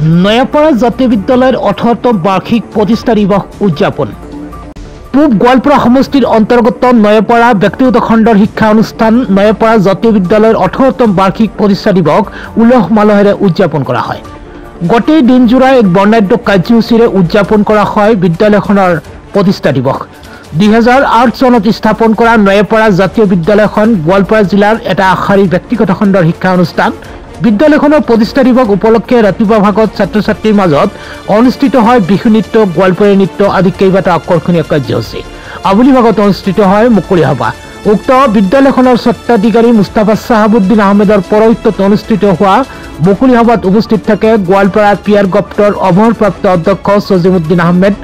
নয়াপাড়া জাতীয় বিদ্যালয়েৰ 18তম বাৰ্ষিক প্ৰতিষ্ঠা দিবস উদযাপন। পূব গোৱালপাৰা সমষ্টিৰ অন্তৰ্গত নয়াপাড়া ব্যক্তিগত খণ্ডৰ শিক্ষা অনুষ্ঠান নয়াপাড়া জাতীয় বিদ্যালয়েৰ 18তম বাৰ্ষিক প্ৰতিষ্ঠা দিবস উলহ মালহেৰে উদযাপন কৰা হয়। গোটেই দিনজোৰা এক বৰ্ণাঢ্য কাৰ্যসূচীৰে উদযাপন কৰা হয় বিদ্যালয়খনৰ প্ৰতিষ্ঠা দিবস। 2008 চনত স্থাপন কৰা নয়াপাড়া জাতীয় বিদ্যালয়খন গোৱালপাৰা জিলাৰ এটা আগশাৰীৰ ব্যক্তিগত খণ্ডৰ শিক্ষা অনুষ্ঠান। বিদ্যালয়খনৰ প্ৰতিষ্ঠা দিবস উপলক্ষে ৰাতিপুৱা ভাগত ছাত্ৰ ছাত্ৰীৰ মাজত অনুষ্ঠিত হয় বিহু নৃত্য, গোৱালপাৰী নৃত্য আদি কেইবাটাও আকৰ্ষণীয় কাৰ্যসূচী। আবেলি ভাগত অনুষ্ঠিত হয় মুকলি সভা। উক্ত বিদ্যালয়খনৰ স্বত্বাধিকাৰী মুস্তাফা চাহাবুদ্দিন আহমেদৰ পৌৰোহিত্যত অনুষ্ঠিত হোৱা মুকলি সভাত উপস্থিত থাকে গোৱালপাৰা পিয়াৰ গপ্তৰ অৱসৰপ্ৰাপ্ত অধ্যক্ষ সজিমুদ্দিন আহমেদ,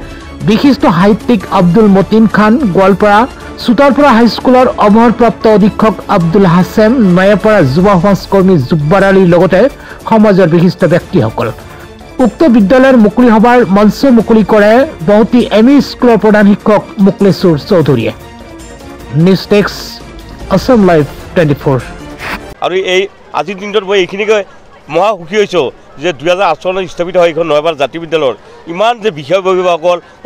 বিশিষ্ট সাহিত্যিক আব্দুল মতিন খান, গোৱালপাৰা চুতাৰপাৰা হাইস্কুলৰ অৱসৰপ্ৰাপ্ত অধীক্ষক আব্দুল হাছেম, নয়াপাড়া যুৱ সমাজকৰ্মী জুব্বাৰ আলীৰ লগতে সমাজৰ বিশিষ্ট ব্যক্তিসকল। উক্ত বিদ্যালয়ৰ মুকলি সভাৰ মঞ্চ মুকলি কৰে বহুতী এম ই স্কুলৰ প্ৰধান শিক্ষক মুকলেশ্বৰ চৌধুৰীয়ে। News desk Assam live 24। আৰু এই আজিৰ দিনটোত মই এইখিনিকে মহা সুখী হৈছোঁ যে 2008 চনত স্থাপিত হয় এইখন নয়াপাড়া জাতীয় বিদ্যালয়ৰ ইমান যে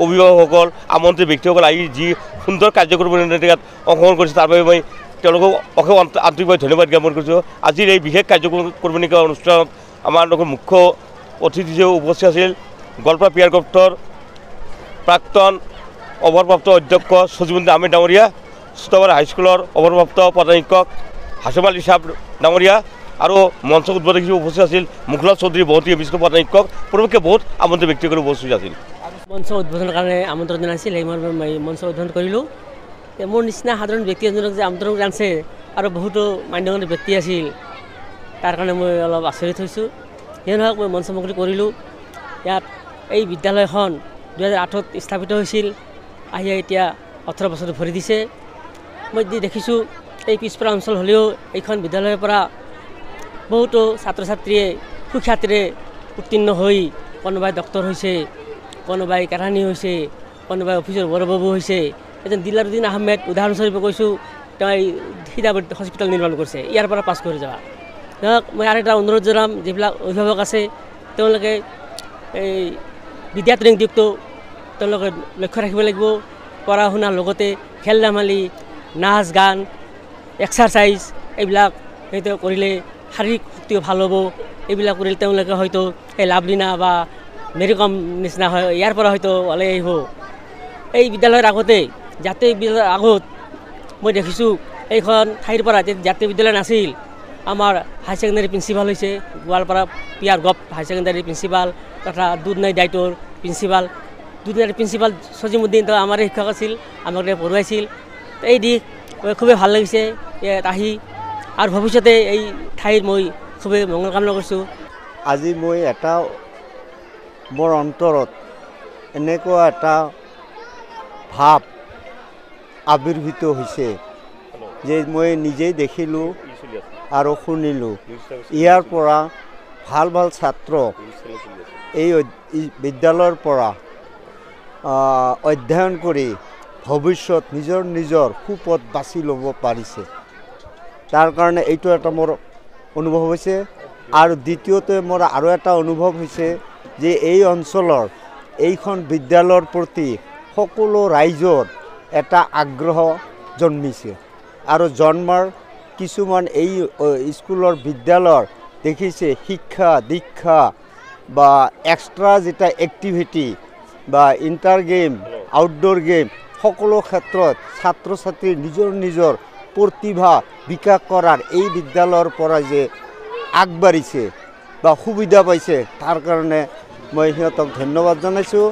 অভিভাৱকসকল আমন্ত্ৰিত ব্যক্তিসকল আহি যি সুন্দৰ কাৰ্যক্ৰম ইয়াত অংশগ্ৰহণ কৰিছে তাৰ বাবে মই তেওঁলোকক অশেষ আন্তৰিকভাৱে ধন্যবাদ জ্ঞাপন কৰিছোঁ। আজিৰ এই বিশেষ কাৰ্যক্ৰমণিকা অনুষ্ঠানত আমাৰ লগত মুখ্য অতিথি হিচাপে উপস্থিত আছিল গোৱালপাৰা পিয়াৰ গপ্তৰ প্ৰাক্তন অৱসৰপ্ৰাপ্ত অধ্যক্ষ সজিমুদ্দিন আহমেদ ডাঙৰীয়া, চুতাৰপাৰা হাইস্কুলৰ অৱসৰপ্ৰাপ্ত প্ৰধান শিক্ষক হাছেম আলী চাহাব ডাঙৰীয়া আৰু মঞ্চ উদ্বোধক হিচাপে উপস্থিত আছিল মুখলাল চৌধুৰী, বহুতী বিশিষ্ট প্ৰধান শিক্ষক, পৰৱৰ্তী বহুত আমন্ত্ৰিত ব্যক্তিসকল উপস্থিত আছিল। মঞ্চ উদ্বোধনৰ কাৰণে আমন্ত্ৰণ জনাইছিল, সেই মই মঞ্চ উদ্বোধন কৰিলোঁ। মোৰ নিচিনা সাধাৰণ ব্যক্তি এজনক যে আমন্ত্ৰণ জানিছে আৰু বহুতো মান্যগণ্য ব্যক্তি আছিল, তাৰ কাৰণে মই অলপ আচৰিত হৈছোঁ। সেই নহওক মই মঞ্চ মুকলি কৰিলোঁ। ইয়াত এই বিদ্যালয়খন 2008ত স্থাপিত হৈছিল, আহি এতিয়া 18 বছৰ ভৰি দিছে। মই দেখিছোঁ এই পিছপৰা অঞ্চল হ'লেও এইখন বিদ্যালয়ৰ পৰা বহুতো ছাত্ৰ ছাত্ৰীয়ে সুখ্যাতিৰে উত্তীৰ্ণ হৈ কোনোবাই ডক্টৰ হৈছে, কোনোবাই কেৰাণী হৈছে, কোনোবাই অফিচৰ বৰবাবু হৈছে। এজন দিলাৰুদ্দিন আহমেদ উদাহৰণস্বৰূপে কৈছোঁ, তেওঁ এই সীতাবৰ্তী হস্পিটেল নিৰ্মাণ কৰিছে, ইয়াৰ পৰা পাছ কৰি যোৱা। ধৰক মই আৰু এটা অনুৰোধ জনাম, যিবিলাক অভিভাৱক আছে তেওঁলোকে এই বিদ্যাৰ্থীযুক্ত তেওঁলোকে লক্ষ্য ৰাখিব লাগিব। পঢ়া শুনাৰ লগতে খেল ধেমালি, নাচ গান, এক্সাৰচাইজ এইবিলাক হয়তো কৰিলে শাৰীৰিক শক্তিও ভাল হ'ব। এইবিলাক কৰিলে তেওঁলোকে হয়তো এই লাভলীনা বা মেৰিকম নিচিনা হয়, ইয়াৰ পৰা হয়তো ওলাই আহিব। এই বিদ্যালয়ৰ আগতে জাতীয় বিদ্যালয়ৰ আগত মই দেখিছোঁ এইখন ঠাইৰ পৰা জাতীয় বিদ্যালয় নাছিল, আমাৰ হাই ছেকেণ্ডেৰী প্ৰিন্সিপাল হৈছে গোৱালপাৰা পিয়াৰ গপ হাই ছেকেণ্ডেৰী প্ৰিন্সিপাল তথা দুধনৈ দায়িত্বৰ প্ৰিন্সিপাল। দুধনৈৰ প্ৰিন্সিপাল সজিমুদ্দিন তেওঁ আমাৰ শিক্ষক আছিল, আমাক পঢ়ুৱাইছিল। এই দিশ খুবেই ভাল লাগিছে ইয়াত আহি, আৰু ভৱিষ্যতে এই ঠাইৰ মই খুবেই মংগল কামনা কৰিছোঁ। আজি মই এটা মোৰ অন্তৰত এনেকুৱা এটা ভাৱ আবিৰ্ভূত হৈছে যে মই নিজেই দেখিলোঁ আৰু শুনিলোঁ। ইয়াৰ পৰা ভাল ভাল ছাত্ৰ এই বিদ্যালয়ৰ পৰা অধ্যয়ন কৰি ভৱিষ্যত নিজৰ সুপথ বাছি ল'ব পাৰিছে। তাৰ কাৰণে এইটো এটা মোৰ অনুভৱ হৈছে। আৰু দ্বিতীয়তে মোৰ আৰু এটা অনুভৱ হৈছে যে এই অঞ্চলৰ এইখন বিদ্যালয়ৰ প্ৰতি সকলো ৰাইজৰ এটা আগ্ৰহ জন্মিছে আৰু জন্মাৰ কিছুমান এই স্কুলৰ বিদ্যালয়ৰ দেখিছে শিক্ষা দীক্ষা বা এক্সট্ৰা যেটা এক্টিভিটি বা ইণ্টাৰ গেম, আউটডোৰ গেম সকলো ক্ষেত্ৰত ছাত্ৰ ছাত্ৰীৰ নিজৰ প্ৰতিভা বিকাশ কৰাৰ এই বিদ্যালয়ৰ পৰা যে আগবাঢ়িছে বা সুবিধা পাইছে, তাৰ কাৰণে মই সিহঁতক ধন্যবাদ জনাইছোঁ।